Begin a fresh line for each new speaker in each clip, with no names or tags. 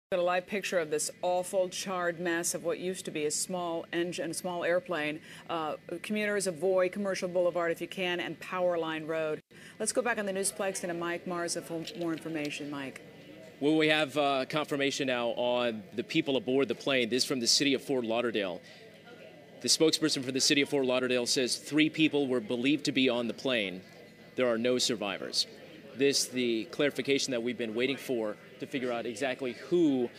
Got a live picture of this awful charred mess of what used to be a small engine, a small airplane. Commuters avoid Commercial Boulevard if you can, and Power Line Road. Let's go back on the Newsplex and to Mike Marza for more information. Mike.
Well, we have confirmation now on the people aboard the plane. This is from the city of Fort Lauderdale. The spokesperson for the city of Fort Lauderdale says 3 people were believed to be on the plane. There are no survivors. This the clarification that we've been waiting for to figure out exactly who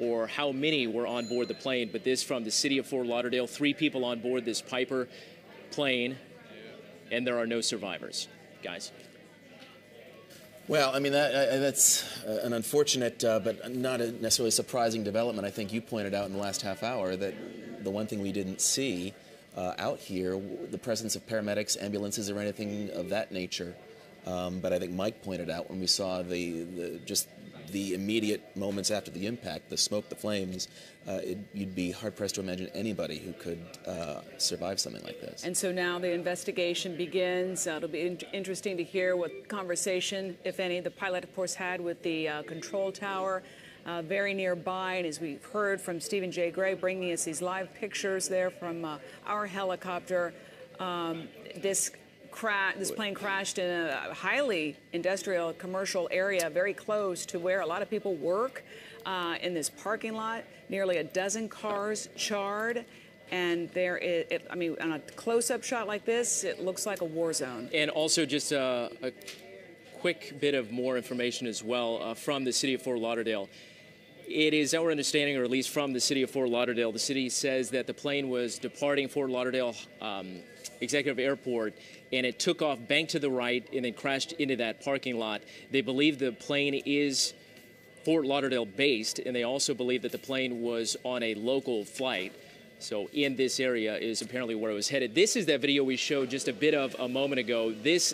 or how many were on board the plane. But this from the city of Fort Lauderdale, 3 people on board this Piper plane, and there are no survivors. Guys.
Well, I mean, that's an unfortunate but not a necessarily surprising development. I think you pointed out in the last half hour that the one thing we didn't see out here, the presence of paramedics, ambulances, or anything of that nature. But I think Mike pointed out when we saw just the immediate moments after the impact, the smoke, the flames, you'd be hard-pressed to imagine anybody who could survive something like this. And
so now the investigation begins. It'll be interesting to hear what conversation, if any, the pilot, of course, had with the control tower very nearby. And as we've heard from Stephen J. Gray bringing us these live pictures there from our helicopter, this plane crashed in a highly industrial commercial area very close to where a lot of people work in this parking lot. Nearly a dozen cars charred. And I mean, on a close-up shot like this, it looks like a war zone.
And also just a quick bit of more information as well from the city of Fort Lauderdale. It is our understanding, or at least from the city of Fort Lauderdale, the city says that the plane was departing Fort Lauderdale Executive Airport, and it took off, banked to the right, and then crashed into that parking lot. They believe the plane is Fort Lauderdale based, and they also believe that the plane was on a local flight. So in this area is apparently where it was headed. This is that video we showed just a bit of a moment ago. This